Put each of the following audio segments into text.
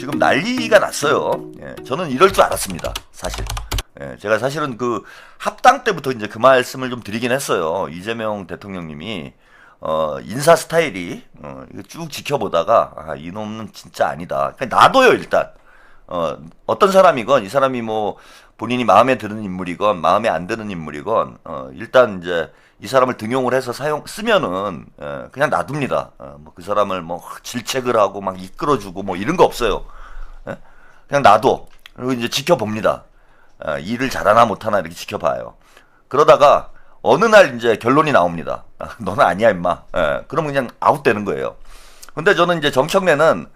지금 난리가 났어요. 예, 저는 이럴 줄 알았습니다. 사실. 예, 제가 사실은 그 합당 때부터 이제 그 말씀을 좀 드리긴 했어요. 이재명 대통령님이 인사 스타일이 이거 쭉 지켜보다가 이놈은 진짜 아니다. 그냥 놔둬요 일단. 어떤 사람이건 이 사람이 뭐 본인이 마음에 드는 인물이건 마음에 안 드는 인물이건 일단 이제 이 사람을 등용을 해서 쓰면은 그냥 놔둡니다. 뭐 그 사람을 뭐 질책을 하고 막 이끌어주고 뭐 이런 거 없어요. 예? 그냥 놔둬. 그리고 이제 지켜봅니다. 일을 잘하나 못하나 이렇게 지켜봐요. 그러다가 어느 날 이제 결론이 나옵니다. 너는 아니야 임마. 그러면 그냥 아웃되는 거예요. 근데 저는 이제 정청래는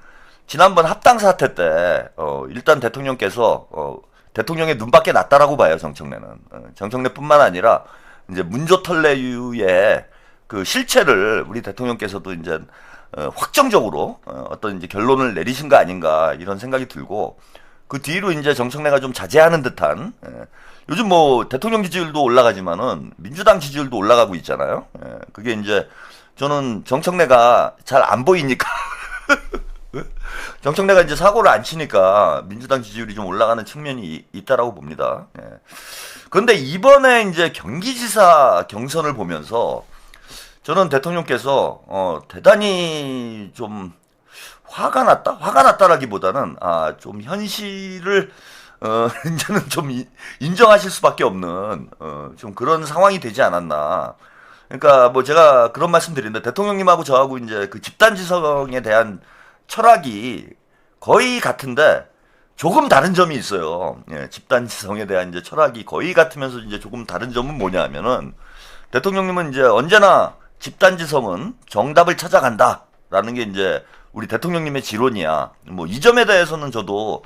지난번 합당 사태 때 일단 대통령께서 대통령의 눈밖에 났다라고 봐요. 정청래는. 정청래뿐만 아니라 이제 문조털레유의 그 실체를 우리 대통령께서도 이제 확정적으로 어떤 이제 결론을 내리신 거 아닌가 이런 생각이 들고, 그 뒤로 이제 정청래가 좀 자제하는 듯한, 요즘 뭐 대통령 지지율도 올라가지만은 민주당 지지율도 올라가고 있잖아요. 그게 이제 저는 정청래가 잘 안 보이니까 정청래가 이제 사고를 안 치니까 민주당 지지율이 좀 올라가는 측면이 있다라고 봅니다. 그런데 이번에 이제 경기지사 경선을 보면서 저는 대통령께서 대단히 좀 화가 났다? 화가 났다라기보다는 좀 현실을 이제는 좀 인정하실 수밖에 없는 좀 그런 상황이 되지 않았나. 그러니까 뭐 제가 그런 말씀 드리는데, 대통령님하고 저하고 이제 그 집단지성에 대한 철학이 거의 같은데 조금 다른 점이 있어요. 예, 집단지성에 대한 이제 철학이 거의 같으면서 이제 조금 다른 점은 뭐냐면은, 대통령님은 이제 언제나 집단지성은 정답을 찾아간다라는 게 이제 우리 대통령님의 지론이야. 뭐 이 점에 대해서는 저도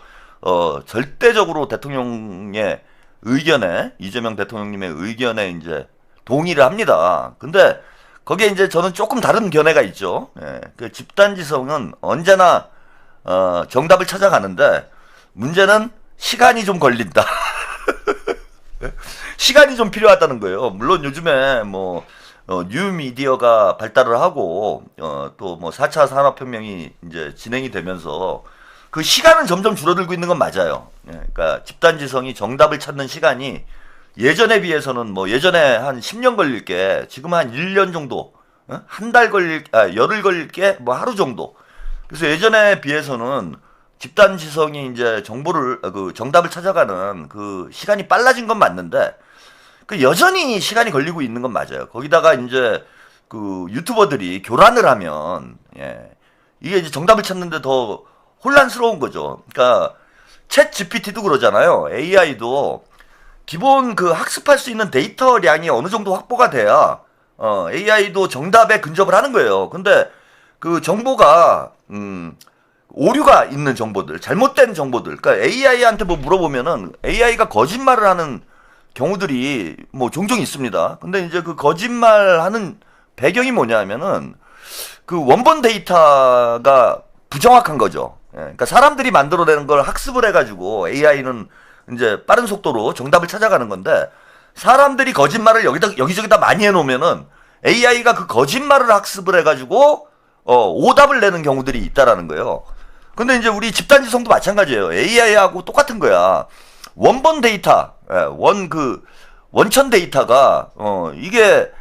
절대적으로 대통령의 의견에, 이재명 대통령님의 의견에 이제 동의를 합니다. 근데 거기에 이제 저는 조금 다른 견해가 있죠. 예, 그 집단지성은 언제나 정답을 찾아가는데 문제는 시간이 좀 걸린다. 시간이 좀 필요하다는 거예요. 물론 요즘에 뭐 뉴미디어가 발달을 하고 또 뭐 4차 산업혁명이 이제 진행이 되면서 그 시간은 점점 줄어들고 있는 건 맞아요. 예, 그러니까 집단지성이 정답을 찾는 시간이 예전에 비해서는 뭐 예전에 한 10년 걸릴 게 지금 한 1년 정도, 한 달 열흘 걸릴 게 뭐 하루 정도. 그래서 예전에 비해서는 집단지성이 이제 그 정답을 찾아가는 그 시간이 빨라진 건 맞는데, 그 여전히 시간이 걸리고 있는 건 맞아요. 거기다가 이제 그 유튜버들이 교란을 하면, 이게 이제 정답을 찾는데 더 혼란스러운 거죠. 그러니까 챗 GPT도 그러잖아요. AI도 기본 그 학습할 수 있는 데이터량이 어느 정도 확보가 돼야 AI도 정답에 근접을 하는 거예요. 근데 그 정보가 오류가 있는 정보들, 잘못된 정보들, 그러니까 AI한테 뭐 물어보면은 AI가 거짓말을 하는 경우들이 뭐 종종 있습니다. 근데 이제 그 거짓말하는 배경이 뭐냐면은 그 원본 데이터가 부정확한 거죠. 그러니까 사람들이 만들어내는 걸 학습을 해가지고 AI는 이제 빠른 속도로 정답을 찾아가는 건데, 사람들이 거짓말을 여기저기다 많이 해놓으면은 AI가 그 거짓말을 학습을 해가지고 오답을 내는 경우들이 있다라는 거예요. 근데 이제 우리 집단지성도 마찬가지예요. AI하고 똑같은 거야. 원본 데이터, 원천 데이터가 이게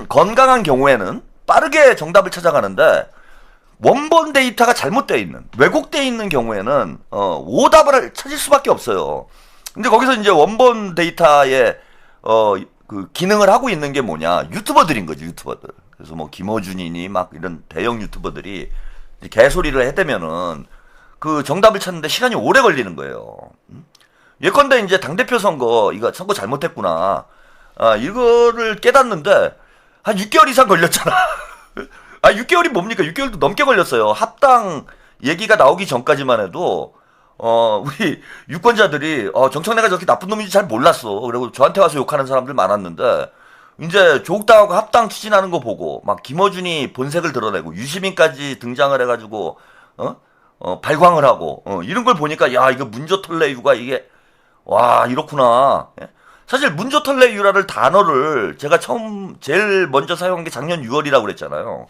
건강한 경우에는 빠르게 정답을 찾아가는데, 원본 데이터가 잘못되어 있는, 왜곡되어 있는 경우에는 오답을 찾을 수밖에 없어요. 근데 거기서 이제 원본 데이터에 그 기능을 하고 있는 게 뭐냐, 유튜버들인 거죠. 유튜버들. 그래서 뭐 김어준이니 막 이런 대형 유튜버들이 개소리를 해대면은 그 정답을 찾는데 시간이 오래 걸리는 거예요. 예컨대 이제 당대표 선거, 이거 선거 잘못했구나, 이거를 깨닫는데 한 6개월 이상 걸렸잖아. 6개월이 뭡니까? 6개월도 넘게 걸렸어요. 합당 얘기가 나오기 전까지만 해도 우리 유권자들이 정청래가 저렇게 나쁜 놈인지 잘 몰랐어. 그리고 저한테 와서 욕하는 사람들 많았는데, 이제 조국당하고 합당 추진하는 거 보고 막 김어준이 본색을 드러내고 유시민까지 등장을 해가지고 발광을 하고 이런 걸 보니까, 야, 이거 문조털레유가 이게 와 이렇구나. 사실 문조털레유라는 단어를 제가 제일 먼저 사용한 게 작년 6월이라고 그랬잖아요.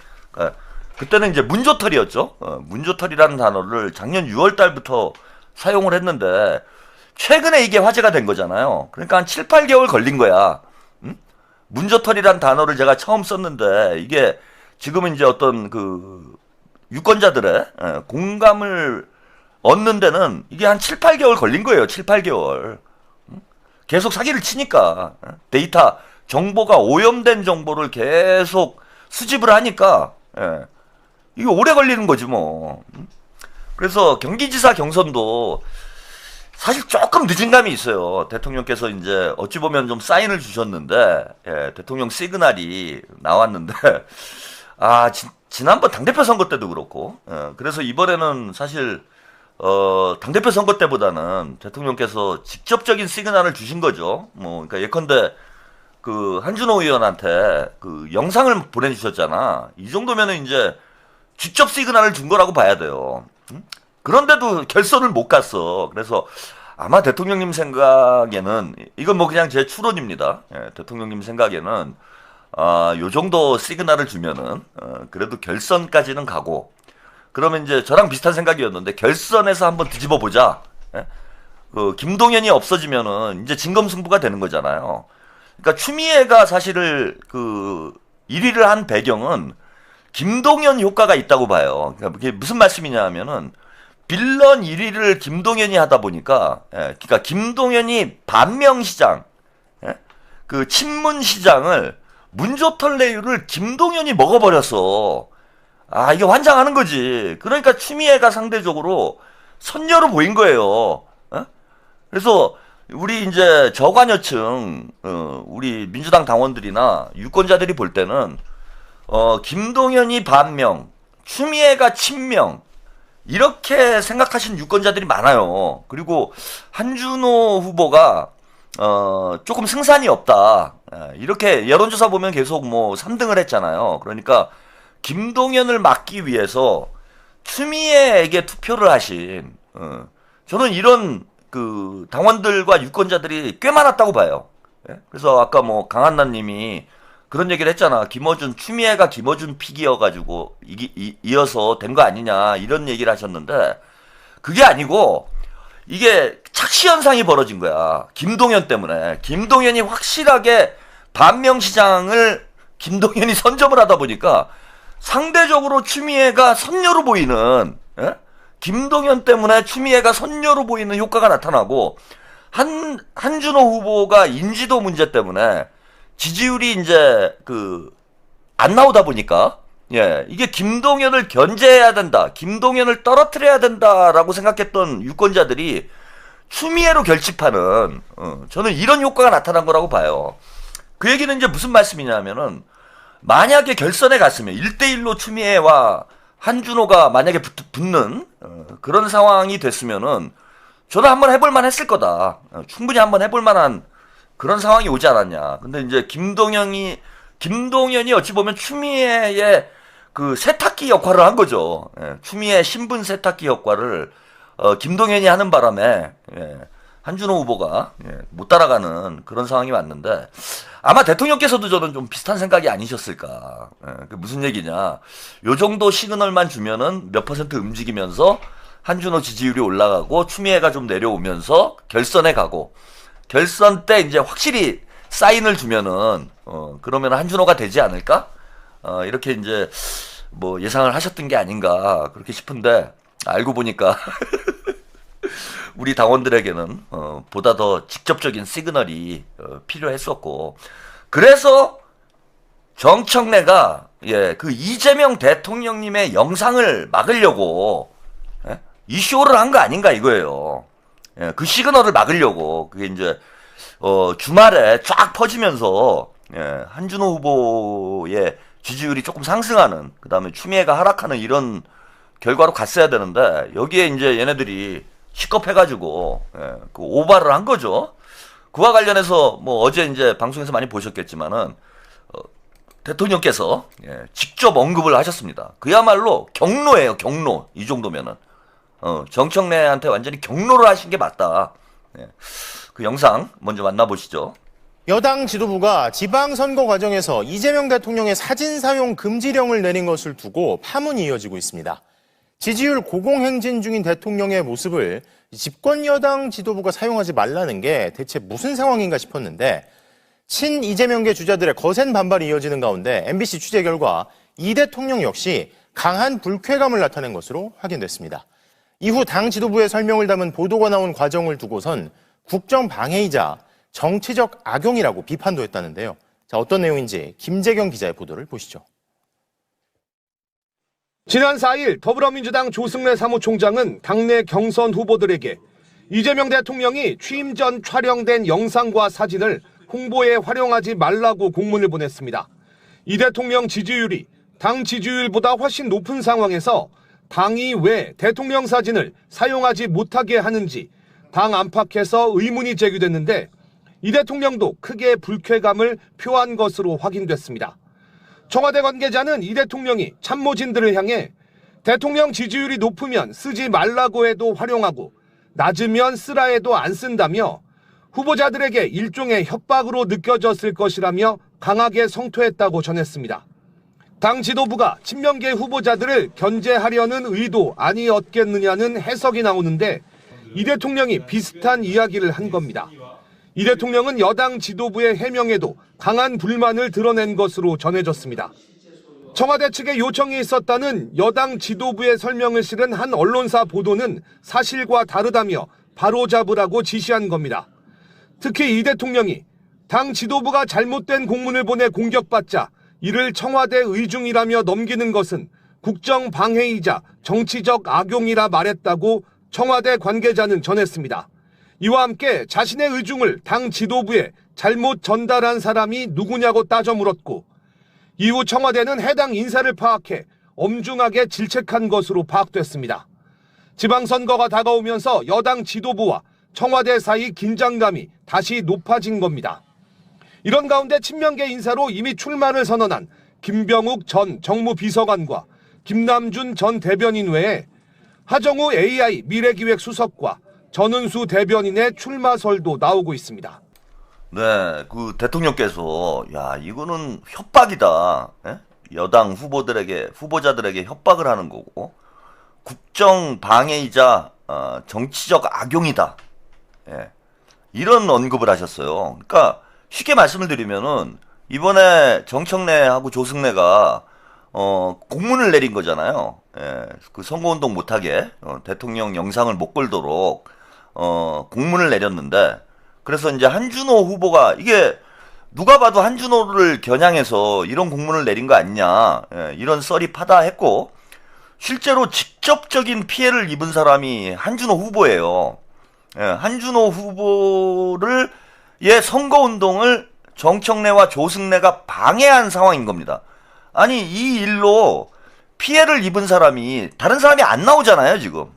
그 그때는 이제 문조털이었죠. 문조털이라는 단어를 작년 6월 달부터 사용을 했는데 최근에 이게 화제가 된 거잖아요. 그러니까 한 7, 8개월 걸린 거야. 응? 문조털이란 단어를 제가 처음 썼는데 이게 지금은 이제 어떤 그 유권자들의 공감을 얻는 데는 이게 한 7, 8개월 걸린 거예요. 7, 8개월. 계속 사기를 치니까 데이터 정보가 오염된 정보를 계속 수집을 하니까 이게 오래 걸리는 거지 뭐. 그래서 경기지사 경선도 사실 조금 늦은 감이 있어요. 대통령께서 이제 어찌 보면 좀 사인을 주셨는데 대통령 시그널이 나왔는데 지난번 당대표 선거 때도 그렇고 그래서 이번에는 사실 당대표 선거 때보다는 대통령께서 직접적인 시그널을 주신 거죠. 뭐 그러니까 예컨대 그 한준호 의원한테 그 영상을 보내주셨잖아. 이 정도면은 이제 직접 시그널을 준 거라고 봐야 돼요. 응? 그런데도 결선을 못 갔어. 그래서 아마 대통령님 생각에는 이건 뭐 그냥 제 추론입니다. 대통령님 생각에는 요 정도 시그널을 주면은 그래도 결선까지는 가고 그러면 이제 저랑 비슷한 생각이었는데 결선에서 한번 뒤집어 보자. 그 김동연이 없어지면은 이제 진검승부가 되는 거잖아요. 그러니까 추미애가 사실을 그 1위를 한 배경은 김동연 효과가 있다고 봐요. 그러니까 그게 무슨 말씀이냐 하면은 빌런 1위를 김동연이 하다 보니까 그러니까 김동연이 반명시장 그 친문시장을 문조털레유를 김동연이 먹어버렸어. 이게 환장하는 거지. 그러니까 추미애가 상대적으로 선녀로 보인 거예요. 그래서 우리 이제 저관여층, 우리 민주당 당원들이나 유권자들이 볼 때는, 김동연이 반명, 추미애가 친명, 이렇게 생각하시는 유권자들이 많아요. 그리고 한준호 후보가, 조금 승산이 없다. 이렇게 여론조사 보면 계속 뭐 3등을 했잖아요. 그러니까, 김동연을 막기 위해서 추미애에게 투표를 하신, 저는 이런 그 당원들과 유권자들이 꽤 많았다고 봐요. 그래서 아까 뭐 강한나님이 그런 얘기를 했잖아. 김어준 추미애가 김어준 픽이어가지고 이어서 된 거 아니냐 이런 얘기를 하셨는데 그게 아니고 이게 착시 현상이 벌어진 거야. 김동연 때문에. 김동연이 확실하게 반명시장을 김동연이 선점을 하다 보니까 상대적으로 추미애가 선녀로 보이는. 김동연 때문에 추미애가 선녀로 보이는 효과가 나타나고 한준호 후보가 인지도 문제 때문에 지지율이 이제 안 나오다 보니까 이게 김동연을 견제해야 된다. 김동연을 떨어뜨려야 된다라고 생각했던 유권자들이 추미애로 결집하는 저는 이런 효과가 나타난 거라고 봐요. 그 얘기는 이제 무슨 말씀이냐면은 만약에 결선에 갔으면 1대1로 추미애와 한준호가 만약에 붙는 그런 상황이 됐으면은 저는 한번 해볼만 했을 거다. 충분히 한번 해볼 만한 그런 상황이 오지 않았냐. 근데 이제 김동연이 어찌 보면 추미애의 그 세탁기 역할을 한 거죠. 추미애 신분 세탁기 역할을 김동연이 하는 바람에 한준호 후보가 못 따라가는 그런 상황이 왔는데 아마 대통령께서도 저는 좀 비슷한 생각이 아니셨을까. 무슨 얘기냐. 요 정도 시그널만 주면은 몇 퍼센트 움직이면서 한준호 지지율이 올라가고 추미애가 좀 내려오면서 결선에 가고 결선 때 이제 확실히 사인을 주면은 그러면 한준호가 되지 않을까? 이렇게 이제 뭐 예상을 하셨던 게 아닌가 그렇게 싶은데 알고 보니까 우리 당원들에게는 보다 더 직접적인 시그널이 필요했었고 그래서 정청래가 그 이재명 대통령님의 영상을 막으려고 이 쇼를 한 거 아닌가 이거예요. 그 시그널을 막으려고 그게 이제 주말에 쫙 퍼지면서 한준호 후보의 지지율이 조금 상승하는 그 다음에 추미애가 하락하는 이런 결과로 갔어야 되는데 여기에 이제 얘네들이 시겁해가지고 그 오바를 한 거죠. 그와 관련해서 뭐 어제 이제 방송에서 많이 보셨겠지만은 대통령께서 직접 언급을 하셨습니다. 그야말로 경로예요, 경로. 이 정도면은 정청래한테 완전히 경로를 하신 게 맞다. 그 영상 먼저 만나보시죠. 여당 지도부가 지방선거 과정에서 이재명 대통령의 사진 사용 금지령을 내린 것을 두고 파문이 이어지고 있습니다. 지지율 고공행진 중인 대통령의 모습을 집권 여당 지도부가 사용하지 말라는 게 대체 무슨 상황인가 싶었는데 친 이재명계 주자들의 거센 반발이 이어지는 가운데 MBC 취재 결과 이 대통령 역시 강한 불쾌감을 나타낸 것으로 확인됐습니다. 이후 당 지도부의 설명을 담은 보도가 나온 과정을 두고선 국정 방해이자 정치적 악용이라고 비판도 했다는데요. 자, 어떤 내용인지 김재경 기자의 보도를 보시죠. 지난 4일 더불어민주당 조승래 사무총장은 당내 경선 후보들에게 이재명 대통령이 취임 전 촬영된 영상과 사진을 홍보에 활용하지 말라고 공문을 보냈습니다. 이 대통령 지지율이 당 지지율보다 훨씬 높은 상황에서 당이 왜 대통령 사진을 사용하지 못하게 하는지 당 안팎에서 의문이 제기됐는데 이 대통령도 크게 불쾌감을 표한 것으로 확인됐습니다. 청와대 관계자는 이 대통령이 참모진들을 향해 대통령 지지율이 높으면 쓰지 말라고 해도 활용하고 낮으면 쓰라 해도 안 쓴다며 후보자들에게 일종의 협박으로 느껴졌을 것이라며 강하게 성토했다고 전했습니다. 당 지도부가 친명계 후보자들을 견제하려는 의도 아니었겠느냐는 해석이 나오는데 이 대통령이 비슷한 이야기를 한 겁니다. 이 대통령은 여당 지도부의 해명에도 강한 불만을 드러낸 것으로 전해졌습니다. 청와대 측의 요청이 있었다는 여당 지도부의 설명을 실은 한 언론사 보도는 사실과 다르다며 바로잡으라고 지시한 겁니다. 특히 이 대통령이 당 지도부가 잘못된 공문을 보내 공격받자 이를 청와대 의중이라며 넘기는 것은 국정 방해이자 정치적 악용이라 말했다고 청와대 관계자는 전했습니다. 이와 함께 자신의 의중을 당 지도부에 잘못 전달한 사람이 누구냐고 따져 물었고 이후 청와대는 해당 인사를 파악해 엄중하게 질책한 것으로 파악됐습니다. 지방선거가 다가오면서 여당 지도부와 청와대 사이 긴장감이 다시 높아진 겁니다. 이런 가운데 친명계 인사로 이미 출마를 선언한 김병욱 전 정무비서관과 김남준 전 대변인 외에 하정우 AI 미래기획수석과 전은수 대변인의 출마설도 나오고 있습니다. 네, 그 대통령께서 야 이거는 협박이다. 예? 여당 후보자들에게 협박을 하는 거고 국정 방해이자 정치적 악용이다. 예. 이런 언급을 하셨어요. 그러니까 쉽게 말씀을 드리면은 이번에 정청래하고 조승래가 공문을 내린 거잖아요. 예. 그 선거운동 못하게 대통령 영상을 못 걸도록 공문을 내렸는데 그래서 이제 한준호 후보가 이게 누가 봐도 한준호를 겨냥해서 이런 공문을 내린 거 아니냐 이런 썰이 파다했고 실제로 직접적인 피해를 입은 사람이 한준호 후보예요. 한준호 후보를 의 선거운동을 정청래와 조승래가 방해한 상황인 겁니다. 아니 이 일로 피해를 입은 사람이 다른 사람이 안 나오잖아요 지금.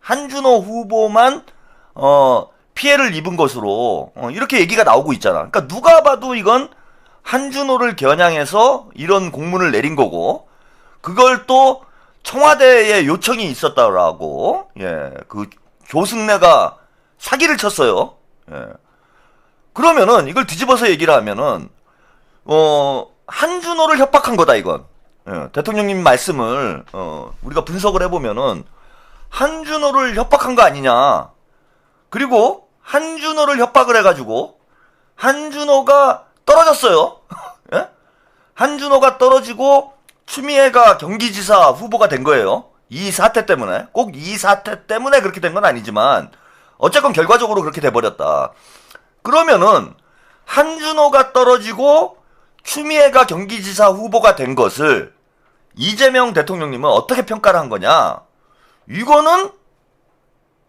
한준호 후보만 피해를 입은 것으로 이렇게 얘기가 나오고 있잖아. 그러니까 누가 봐도 이건 한준호를 겨냥해서 이런 공문을 내린 거고 그걸 또 청와대에 요청이 있었다라고 그 조승래가 사기를 쳤어요. 그러면은 이걸 뒤집어서 얘기를 하면은 한준호를 협박한 거다 이건. 대통령님 말씀을 우리가 분석을 해보면은 한준호를 협박한 거 아니냐. 그리고 한준호를 협박을 해가지고 한준호가 떨어졌어요. 예? 한준호가 떨어지고 추미애가 경기지사 후보가 된 거예요. 이 사태 때문에. 꼭 이 사태 때문에 그렇게 된 건 아니지만 어쨌건 결과적으로 그렇게 돼버렸다. 그러면은 한준호가 떨어지고 추미애가 경기지사 후보가 된 것을 이재명 대통령님은 어떻게 평가를 한 거냐. 이거는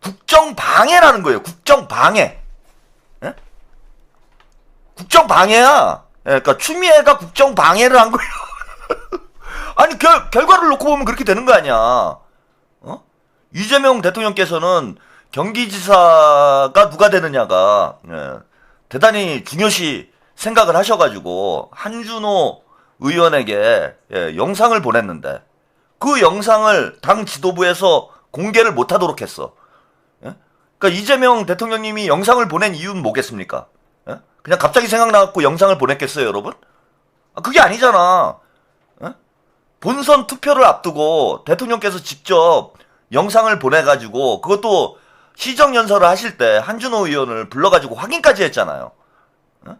국정방해라는 거예요. 국정방해. 예? 국정방해야. 그러니까 추미애가 국정방해를 한 거예요. 아니 결과를 놓고 보면 그렇게 되는 거 아니야. 이재명 대통령께서는 경기지사가 누가 되느냐가 대단히 중요시 생각을 하셔가지고 한준호 의원에게 영상을 보냈는데 그 영상을 당 지도부에서 공개를 못하도록 했어. 그러니까 이재명 대통령님이 영상을 보낸 이유는 뭐겠습니까? 그냥 갑자기 생각나갖고 영상을 보냈겠어요, 여러분? 그게 아니잖아. 어? 본선 투표를 앞두고 대통령께서 직접 영상을 보내가지고 그것도 시정연설을 하실 때 한준호 의원을 불러가지고 확인까지 했잖아요. 어?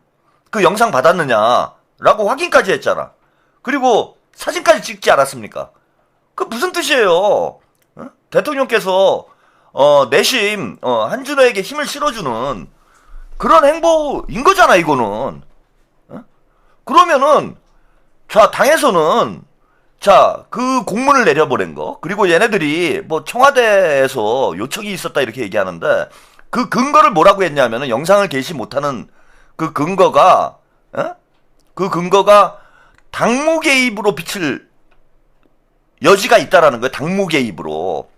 그 영상 받았느냐라고 확인까지 했잖아. 그리고 사진까지 찍지 않았습니까? 그 무슨 뜻이에요? 어? 대통령께서 내심 한준호에게 힘을 실어주는 그런 행보인 거잖아, 이거는. 어? 그러면은 자, 당에서는 자, 그 공문을 내려보낸 거, 그리고 얘네들이 뭐 청와대에서 요청이 있었다 이렇게 얘기하는데 그 근거를 뭐라고 했냐면은 영상을 게시 못하는 그 근거가 그 근거가 당무 개입으로 비칠 여지가 있다라는 거예요. 당무 개입으로.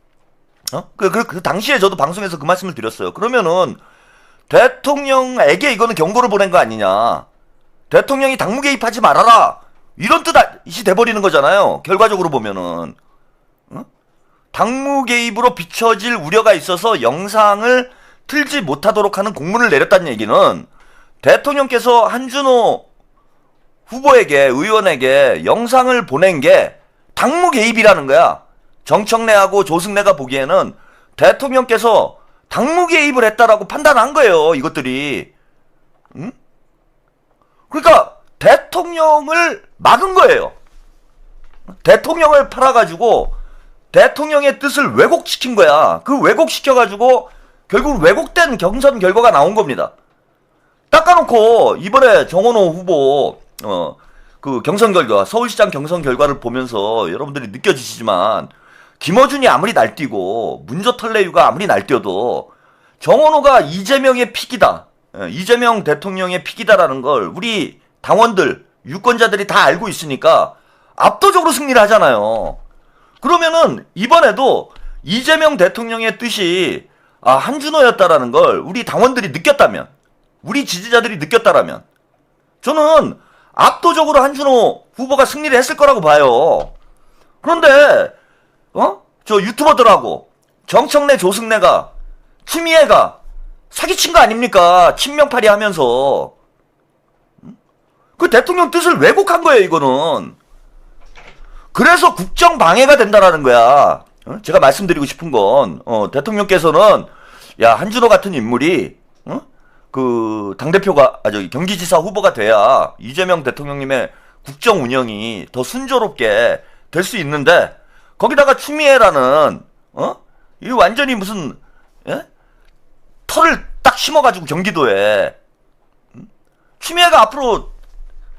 그 당시에 저도 방송에서 그 말씀을 드렸어요. 그러면은 대통령에게 이거는 경고를 보낸 거 아니냐. 대통령이 당무 개입하지 말아라. 이런 뜻이 돼버리는 거잖아요. 결과적으로 보면은. 당무 개입으로 비춰질 우려가 있어서 영상을 틀지 못하도록 하는 공문을 내렸다는 얘기는 대통령께서 한준호 후보에게, 의원에게 영상을 보낸 게 당무 개입이라는 거야. 정청래하고 조승래가 보기에는 대통령께서 당무 개입을 했다라고 판단한 거예요, 이것들이. 응? 그러니까 대통령을 막은 거예요. 대통령을 팔아가지고 대통령의 뜻을 왜곡시킨 거야. 그 왜곡시켜가지고 결국 왜곡된 경선 결과가 나온 겁니다. 닦아놓고 이번에 정원호 후보 그 경선 결과, 서울시장 경선 결과를 보면서 여러분들이 느껴지시지만 김어준이 아무리 날뛰고 문조털레유가 아무리 날뛰어도 정원호가 이재명의 픽이다. 이재명 대통령의 픽이다라는 걸 우리 당원들, 유권자들이 다 알고 있으니까 압도적으로 승리를 하잖아요. 그러면은 이번에도 이재명 대통령의 뜻이 한준호였다라는 걸 우리 당원들이 느꼈다면, 우리 지지자들이 느꼈다라면 저는 압도적으로 한준호 후보가 승리를 했을 거라고 봐요. 그런데 저 유튜버들하고 정청래, 조승래가, 추미애가 사기친 거 아닙니까? 친명팔이 하면서. 그 대통령 뜻을 왜곡한 거예요, 이거는. 그래서 국정 방해가 된다라는 거야. 제가 말씀드리고 싶은 건 대통령께서는 야, 한준호 같은 인물이 그 당대표가 저기 경기지사 후보가 돼야 이재명 대통령님의 국정 운영이 더 순조롭게 될 수 있는데 거기다가 추미애라는 이 완전히 무슨 털을 딱 심어가지고 경기도에 추미애가 앞으로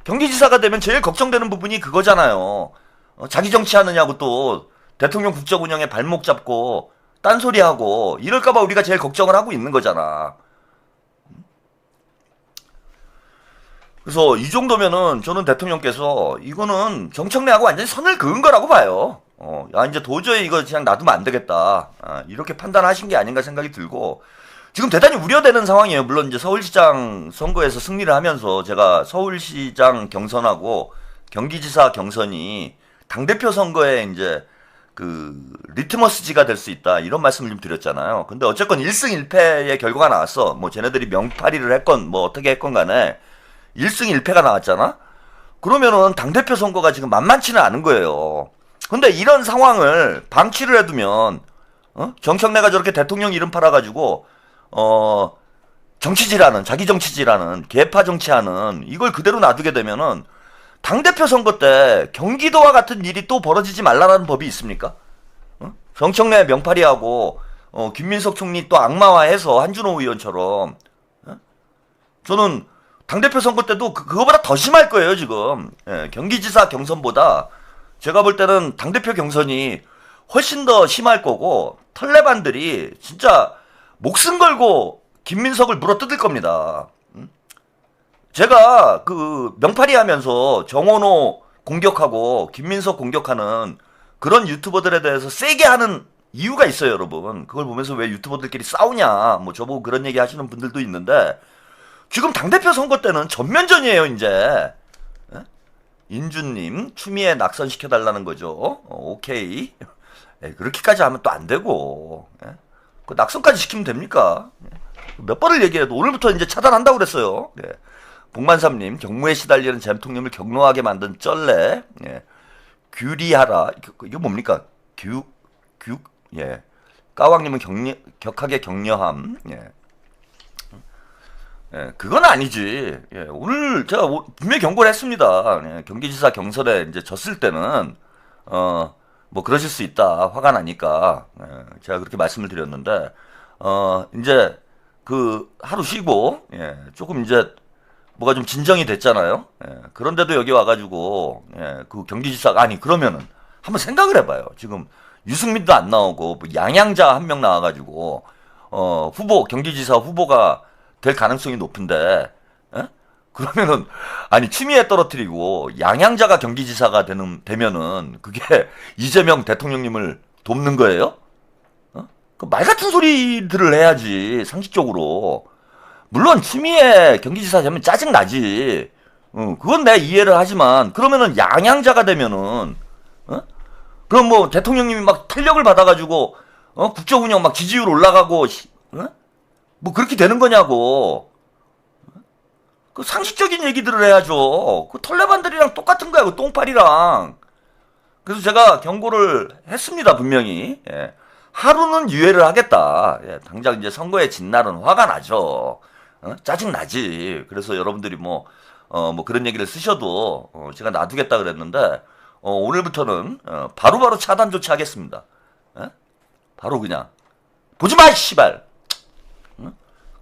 경기지사가 되면 제일 걱정되는 부분이 그거잖아요. 자기 정치하느냐고 또 대통령 국정 운영에 발목 잡고 딴소리하고 이럴까봐 우리가 제일 걱정을 하고 있는 거잖아. 그래서 이 정도면은 저는 대통령께서 이거는 정청래하고 완전히 선을 그은 거라고 봐요. 야, 이제 도저히 이거 그냥 놔두면 안 되겠다. 이렇게 판단하신 게 아닌가 생각이 들고, 지금 대단히 우려되는 상황이에요. 물론 이제 서울시장 선거에서 승리를 하면서 제가 서울시장 경선하고 경기지사 경선이 당대표 선거에 이제 그 리트머스지가 될 수 있다, 이런 말씀을 좀 드렸잖아요. 근데 어쨌건 1승 1패의 결과가 나왔어. 뭐 쟤네들이 명파리를 했건 뭐 어떻게 했건 간에 1승 1패가 나왔잖아? 그러면은 당대표 선거가 지금 만만치는 않은 거예요. 근데 이런 상황을 방치를 해두면, 정청래가 저렇게 대통령 이름 팔아가지고, 정치질하는, 자기 정치질하는, 개파 정치하는, 이걸 그대로 놔두게 되면은, 당대표 선거 때 경기도와 같은 일이 또 벌어지지 말라라는 법이 있습니까? 정청래 명파리하고, 김민석 총리 또 악마화해서 한준호 의원처럼, 저는 당대표 선거 때도 그거보다 더 심할 거예요, 지금. 경기지사 경선보다 제가 볼 때는 당대표 경선이 훨씬 더 심할 거고, 털레반들이 진짜 목숨 걸고 김민석을 물어뜯을 겁니다. 제가 그 명파리 하면서 정원호 공격하고 김민석 공격하는 그런 유튜버들에 대해서 세게 하는 이유가 있어요, 여러분. 그걸 보면서 왜 유튜버들끼리 싸우냐, 뭐 저보고 그런 얘기 하시는 분들도 있는데, 지금 당대표 선거 때는 전면전이에요, 이제. 인준님, 추미애 낙선시켜달라는 거죠. 오케이. 그렇게까지 하면 또 안 되고. 그 낙선까지 시키면 됩니까? 몇 번을 얘기해도 오늘부터 이제 차단한다고 그랬어요. 복만삼님, 경무에 시달리는 잼통님을 격노하게 만든 쩔레. 예. 규리하라. 이거 뭡니까? 예. 까왕님은 격하게 격려함. 예. 예, 그건 아니지. 예, 오늘 제가 분명히 경고를 했습니다. 예, 경기지사 경선에 이제 졌을 때는, 뭐 그러실 수 있다. 화가 나니까. 예, 제가 그렇게 말씀을 드렸는데, 이제 그 하루 쉬고, 예, 조금 이제 뭐가 좀 진정이 됐잖아요. 예, 그런데도 여기 와가지고, 예, 그 경기지사가, 아니, 그러면은 한번 생각을 해봐요. 지금 유승민도 안 나오고, 뭐 양양자 한 명 나와가지고, 경기지사 후보가 될 가능성이 높은데, 예? 그러면은, 아니, 추미애 떨어뜨리고, 양양자가 경기지사가 되면은, 그게 이재명 대통령님을 돕는 거예요? 그 말 같은 소리들을 해야지, 상식적으로. 물론, 추미애 경기지사 되면 짜증나지. 그건 내가 이해를 하지만, 그러면은 양양자가 되면은, 그럼 뭐, 대통령님이 막 탄력을 받아가지고, 국정운영 막 지지율 올라가고, 뭐 그렇게 되는 거냐고. 그 상식적인 얘기들을 해야죠. 그 털레반들이랑 똑같은 거야. 그 똥파리랑. 그래서 제가 경고를 했습니다. 분명히. 예. 하루는 유예를 하겠다. 예. 당장 이제 선거에 진 날은 화가 나죠. 짜증 나지. 그래서 여러분들이 뭐 그런 얘기를 쓰셔도 제가 놔두겠다 그랬는데 오늘부터는 바로바로 차단 조치하겠습니다. 예? 바로 그냥 보지 마, 씨발.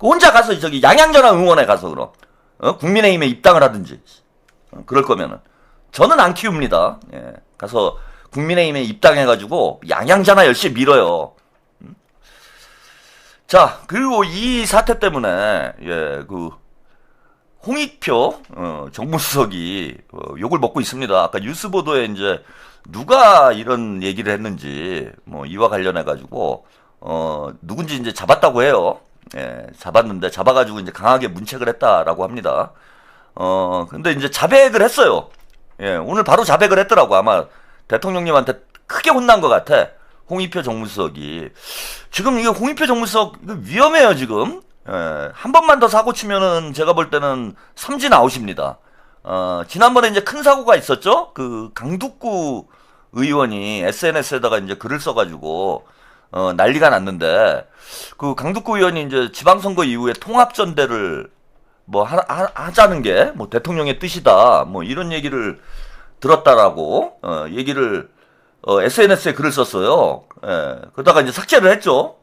혼자 가서 저기 양양전화 응원에 가서 그럼 국민의힘에 입당을 하든지 그럴 거면은 저는 안 키웁니다. 예. 가서 국민의힘에 입당해가지고 양양전화 열심히 밀어요. 자, 그리고 이 사태 때문에 예, 그 홍익표 정무수석이 욕을 먹고 있습니다. 아까 뉴스 보도에 이제 누가 이런 얘기를 했는지 뭐 이와 관련해 가지고 누군지 이제 잡았다고 해요. 예, 잡았는데 잡아가지고 이제 강하게 문책을 했다라고 합니다. 근데 이제 자백을 했어요. 예, 오늘 바로 자백을 했더라고. 아마 대통령님한테 크게 혼난 것 같아. 홍익표 정무수석이. 지금 이게 홍익표 정무수석 이거 위험해요 지금. 예, 한 번만 더 사고 치면은 제가 볼 때는 삼진 아웃입니다. 지난번에 이제 큰 사고가 있었죠. 그 강두구 의원이 SNS에다가 이제 글을 써가지고 난리가 났는데 그 강두구 의원이 이제 지방선거 이후에 통합전대를 뭐 하자는 게 뭐 대통령의 뜻이다 뭐 이런 얘기를 들었다라고 얘기를 SNS에 글을 썼어요. 예, 그러다가 이제 삭제를 했죠.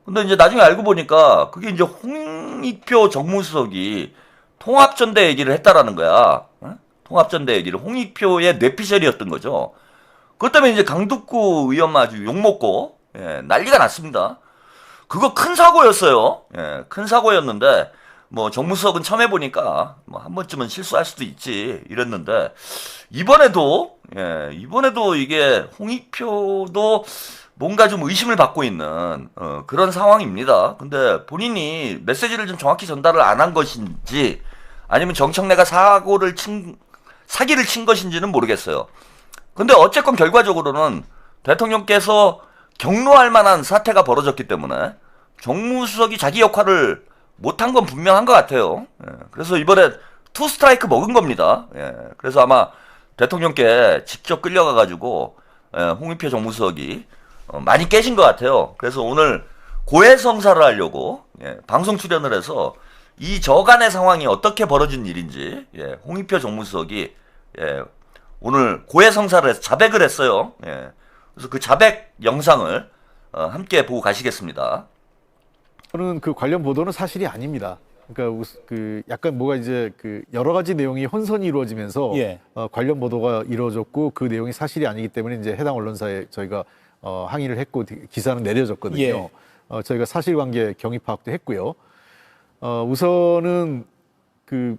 근데 이제 나중에 알고 보니까 그게 이제 홍익표 정무수석이 통합전대 얘기를 했다라는 거야. 통합전대 얘기를 홍익표의 뇌피셜이었던 거죠. 그것 때문에 이제 강두구 의원만 아주 욕먹고 예, 난리가 났습니다. 그거 큰 사고였어요. 예, 큰 사고였는데 뭐 정무수석은 처음 해보니까 뭐 한 번쯤은 실수할 수도 있지 이랬는데 이번에도 이게 홍익표도 뭔가 좀 의심을 받고 있는 그런 상황입니다. 근데 본인이 메시지를 좀 정확히 전달을 안 한 것인지 아니면 정청래가 사기를 친 것인지는 모르겠어요. 근데 어쨌건 결과적으로는 대통령께서 격노할 만한 사태가 벌어졌기 때문에 정무수석이 자기 역할을 못한 건 분명한 것 같아요. 예, 그래서 이번에 투 스트라이크 먹은 겁니다. 예, 그래서 아마 대통령께 직접 끌려가가지고 홍익표 정무수석이 많이 깨진 것 같아요. 그래서 오늘 고해성사를 하려고 방송 출연을 해서 이 저간의 상황이 어떻게 벌어진 일인지 홍익표 정무수석이 오늘 고해성사를 해서 자백을 했어요. 그래서 그 자백 영상을 함께 보고 가시겠습니다. 저는 그 관련 보도는 사실이 아닙니다. 그러니까 그 약간 뭐가 이제 그 여러 가지 내용이 혼선이 이루어지면서 관련 보도가 이루어졌고 그 내용이 사실이 아니기 때문에 이제 해당 언론사에 저희가 항의를 했고 기사는 내려졌거든요. 저희가 사실관계 경위 파악도 했고요. 우선은 그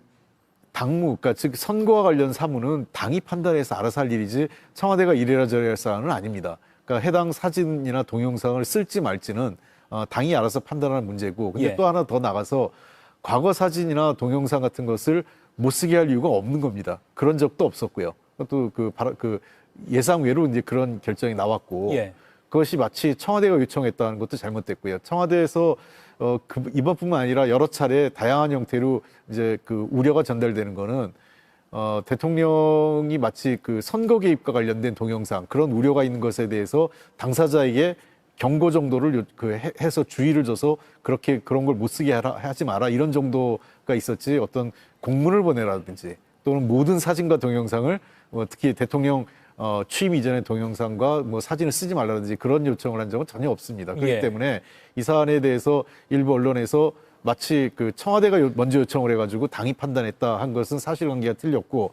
당무, 그러니까 즉 선거와 관련 사무는 당이 판단해서 알아서 할 일이지 청와대가 이래라 저래라 할 사안은 아닙니다. 그러니까 해당 사진이나 동영상을 쓸지 말지는 당이 알아서 판단하는 문제고, 근데 또 하나 더 나가서 과거 사진이나 동영상 같은 것을 못 쓰게 할 이유가 없는 겁니다. 그런 적도 없었고요. 또 그 예상 외로 이제 그런 결정이 나왔고, 그것이 마치 청와대가 요청했다는 것도 잘못됐고요. 청와대에서 이번뿐만 아니라 여러 차례 다양한 형태로 이제 그 우려가 전달되는 거는 대통령이 마치 그 선거 개입과 관련된 동영상 그런 우려가 있는 것에 대해서 당사자에게 경고 정도를 해서 주의를 줘서 그렇게 그런 걸 못 쓰게 하지 마라 이런 정도가 있었지 어떤 공문을 보내라든지 또는 모든 사진과 동영상을 특히 대통령 취임 이전의 동영상과 뭐 사진을 쓰지 말라든지 그런 요청을 한 적은 전혀 없습니다. 그렇기 예. 때문에 이 사안에 대해서 일부 언론에서 마치 그 청와대가 먼저 요청을 해가지고 당이 판단했다 한 것은 사실관계가 틀렸고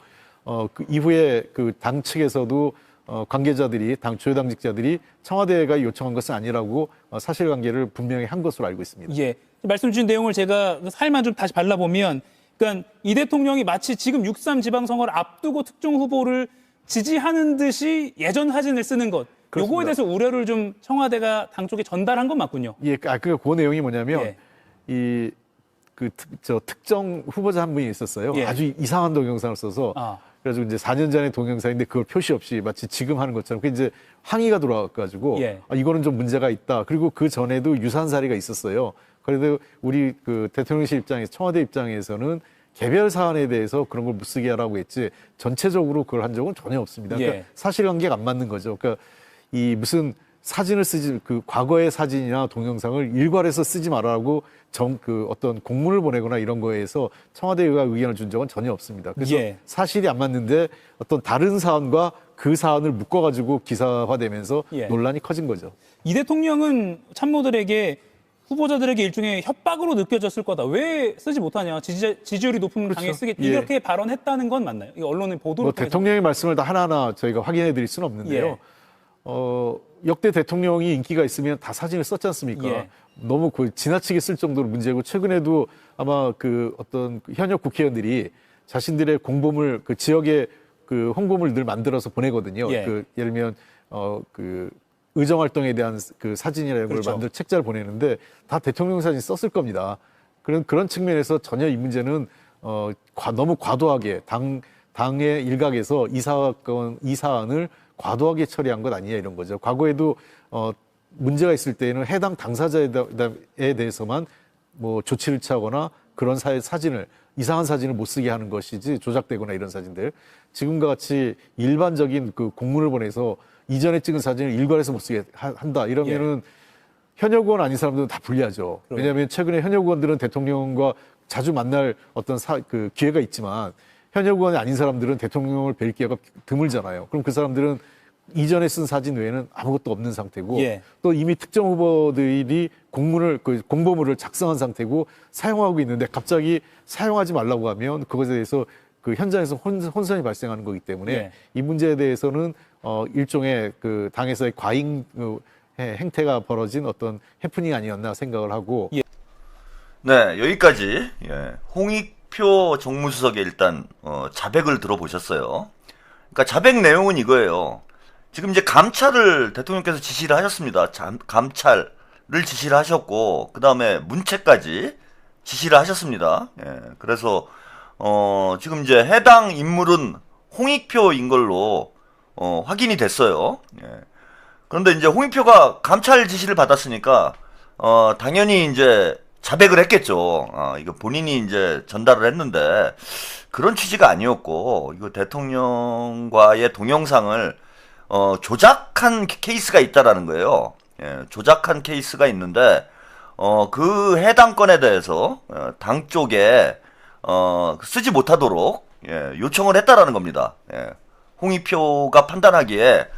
그 이후에 그 당 측에서도 관계자들이 주요 당직자들이 청와대가 요청한 것은 아니라고 사실관계를 분명히 한 것으로 알고 있습니다. 예. 말씀 주신 내용을 제가 살만 좀 다시 발라보면, 그러니까 이 대통령이 마치 지금 6.3 지방선거를 앞두고 특정 후보를 지지하는 듯이 예전 사진을 쓰는 것. 그렇습니다. 요거에 대해서 우려를 좀 청와대가 당 쪽에 전달한 건 맞군요. 예, 그 내용이 뭐냐면 예. 특정 후보자 한 분이 있었어요. 예. 아주 이상한 동영상을 써서 그래가지고 이제 4년 전의 동영상인데 그걸 표시 없이 마치 지금 하는 것처럼 그 이제 항의가 들어와가지고 예. 이거는 좀 문제가 있다. 그리고 그 전에도 유사한 사례가 있었어요. 그래도 우리 그 대통령실 입장에서 청와대 입장에서는 개별 사안에 대해서 그런 걸 못 쓰게 하라고 했지 전체적으로 그걸 한 적은 전혀 없습니다. 그러니까 예. 사실관계가 안 맞는 거죠. 그러니까 이 무슨 사진을 쓰지 그 과거의 사진이나 동영상을 일괄해서 쓰지 말라고 어떤 공문을 보내거나 이런 거에서 청와대가 의견을 준 적은 전혀 없습니다. 그래서 예. 사실이 안 맞는데 어떤 다른 사안과 그 사안을 묶어가지고 기사화되면서 예. 논란이 커진 거죠. 이 대통령은 참모들에게 후보자들에게 일종의 협박으로 느껴졌을 거다. 왜 쓰지 못하냐. 지지율이 높은 당에 쓰겠다. 예. 이렇게 발언했다는 건 맞나요? 이 언론의 보도를 뭐 통해서. 대통령의 말씀을 다 하나하나 저희가 확인해 드릴 수는 없는데요. 예. 역대 대통령이 인기가 있으면 다 사진을 썼지 않습니까? 예. 너무 지나치게 쓸 정도로 문제고 최근에도 아마 그 어떤 현역 국회의원들이 자신들의 공보물 그 지역의 그 홍보물 늘 만들어서 보내거든요. 예. 예를 들면 그 의정 활동에 대한 그 사진이나 이런 그렇죠. 걸 만들 책자를 보내는데 다 대통령 사진 썼을 겁니다. 그런 측면에서 전혀 이 문제는 너무 과도하게 당의 일각에서 이 사안을 과도하게 처리한 것 아니냐 이런 거죠. 과거에도 문제가 있을 때에는 해당 당사자에 대해서만 뭐 조치를 취하거나 그런 이상한 사진을 못 쓰게 하는 것이지 조작되거나 이런 사진들 지금과 같이 일반적인 그 공문을 보내서 이전에 찍은 사진을 일괄해서 못 쓰게 한다 이러면은 현역 의원 아닌 사람들은 다 불리하죠. 왜냐하면 최근에 현역 의원들은 대통령과 자주 만날 어떤 그 기회가 있지만 현역 의원이 아닌 사람들은 대통령을 뵐 기회가 드물잖아요. 그럼 그 사람들은 이전에 쓴 사진 외에는 아무것도 없는 상태고 예. 또 이미 특정 후보들이 공보물을 작성한 상태고 사용하고 있는데 갑자기 사용하지 말라고 하면 그것에 대해서 그 현장에서 혼선이 발생하는 거기 때문에 예. 이 문제에 대해서는 일종의 그 당에서의 과잉 행태가 벌어진 어떤 해프닝 아니었나 생각을 하고 네, 여기까지 홍익표 정무수석의 일단 자백을 들어보셨어요. 그러니까 자백 내용은 이거예요. 지금 이제 감찰을 대통령께서 지시를 하셨습니다. 감찰을 지시를 하셨고 그 다음에 문체까지 지시를 하셨습니다. 그래서 지금 이제 해당 인물은 홍익표인 걸로 확인이 됐어요. 그런데 이제 홍익표가 감찰 지시를 받았으니까 당연히 이제 자백을 했겠죠. 이거 본인이 이제 전달을 했는데 그런 취지가 아니었고 이거 대통령과의 동영상을 조작한 케이스가 있다라는 거예요. 조작한 케이스가 있는데 그 해당 건에 대해서 당 쪽에 쓰지 못하도록 요청을 했다라는 겁니다. 홍익표가 판단하기에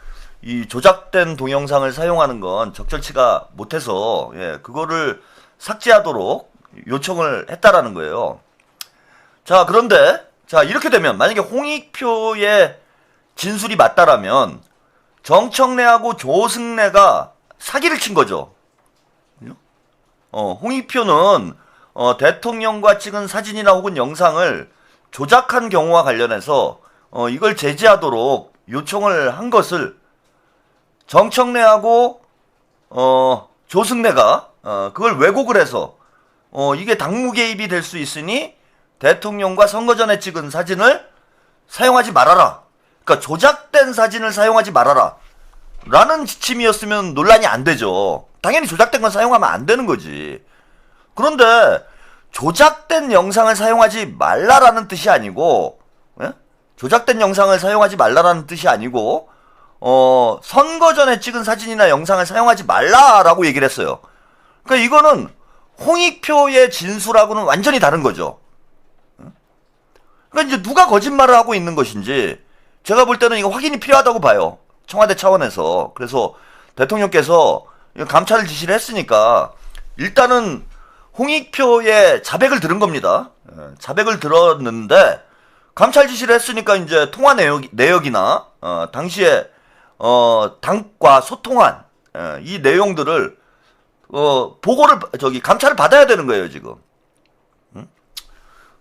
이 조작된 동영상을 사용하는 건 적절치가 못해서 그거를 삭제하도록 요청을 했다라는 거예요. 자, 그런데 자 이렇게 되면 만약에 홍익표의 진술이 맞다라면 정청래하고 조승래가 사기를 친 거죠. 홍익표는 대통령과 찍은 사진이나 혹은 영상을 조작한 경우와 관련해서 이걸 제지하도록 요청을 한 것을 정청래하고 조승래가 그걸 왜곡을 해서 이게 당무 개입이 될 수 있으니 대통령과 선거 전에 찍은 사진을 사용하지 말아라. 그러니까 조작된 사진을 사용하지 말아라. 라는 지침이었으면 논란이 안 되죠. 당연히 조작된 건 사용하면 안 되는 거지. 그런데 조작된 영상을 사용하지 말라라는 뜻이 아니고, 예? 조작된 영상을 사용하지 말라라는 뜻이 아니고, 선거 전에 찍은 사진이나 영상을 사용하지 말라라고 얘기를 했어요. 그러니까 이거는 홍익표의 진술하고는 완전히 다른 거죠. 그러니까 이제 누가 거짓말을 하고 있는 것인지 제가 볼 때는 이거 확인이 필요하다고 봐요. 청와대 차원에서. 그래서 대통령께서 감찰을 지시를 했으니까 일단은 홍익표의 자백을 들은 겁니다. 자백을 들었는데 감찰 지시를 했으니까 이제 통화 내역이나 당시에 당과 소통한 이 내용들을 보고를 감찰을 받아야 되는 거예요 지금.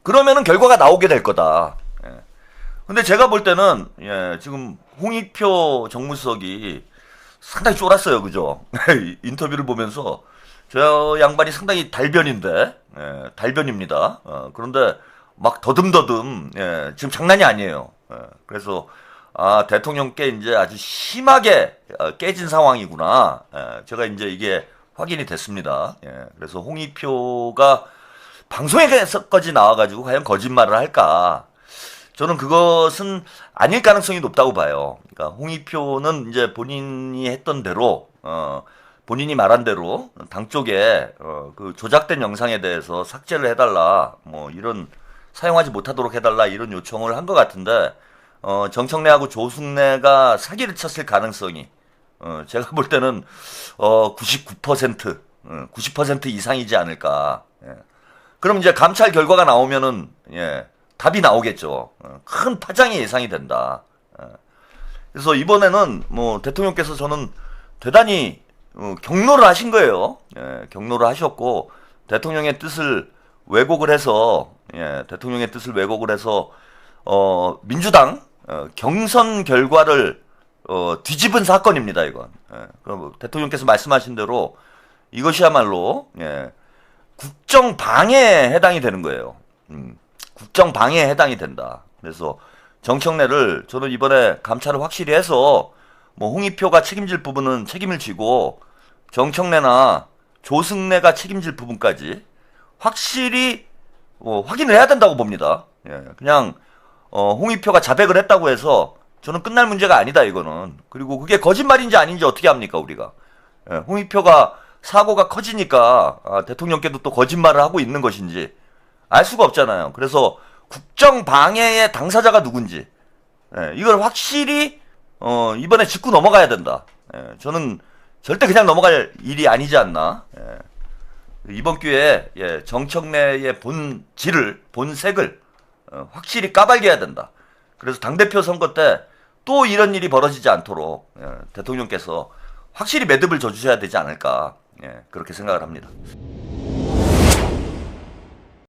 그러면은 결과가 나오게 될 거다. 근데 제가 볼 때는 지금 홍익표 정무수석이 상당히 쫄았어요, 그죠? 인터뷰를 보면서 저 양반이 상당히 달변인데, 달변입니다. 그런데 막 더듬더듬, 지금 장난이 아니에요. 그래서 대통령께 이제 아주 심하게 깨진 상황이구나. 제가 이제 이게 확인이 됐습니다. 그래서 홍익표가 방송에서까지 나와가지고 과연 거짓말을 할까? 저는 그것은 아닐 가능성이 높다고 봐요. 그러니까 홍익표는 이제 본인이 했던 대로, 본인이 말한 대로 당 쪽에 그 조작된 영상에 대해서 삭제를 해달라, 뭐 이런 사용하지 못하도록 해달라 이런 요청을 한 것 같은데, 정청래하고 조승래가 사기를 쳤을 가능성이 제가 볼 때는 99%, 90% 이상이지 않을까. 그럼 이제 감찰 결과가 나오면은 답이 나오겠죠. 큰 파장이 예상이 된다. 그래서 이번에는 뭐 대통령께서 저는 대단히 경로를 하신 거예요. 경로를 하셨고 대통령의 뜻을 왜곡을 해서 민주당 경선 결과를 뒤집은 사건입니다. 이건. 그럼 대통령께서 말씀하신 대로 이것이야말로 국정 방해에 해당이 되는 거예요. 국정 방해에 해당이 된다. 그래서 정청래를 저는 이번에 감찰을 확실히 해서 뭐 홍익표가 책임질 부분은 책임을 지고 정청래나 조승래가 책임질 부분까지 확실히 확인을 해야 된다고 봅니다. 그냥 홍익표가 자백을 했다고 해서 저는 끝날 문제가 아니다 이거는. 그리고 그게 거짓말인지 아닌지 어떻게 합니까 우리가. 홍익표가 사고가 커지니까 대통령께도 또 거짓말을 하고 있는 것인지 알 수가 없잖아요. 그래서 국정 방해의 당사자가 누군지 이걸 확실히 이번에 짚고 넘어가야 된다. 저는 절대 그냥 넘어갈 일이 아니지 않나. 이번 기회에 정청래의 본색을 확실히 까발려야 된다. 그래서 당대표 선거 때 또 이런 일이 벌어지지 않도록 대통령께서 확실히 매듭을 져주셔야 되지 않을까 그렇게 생각을 합니다.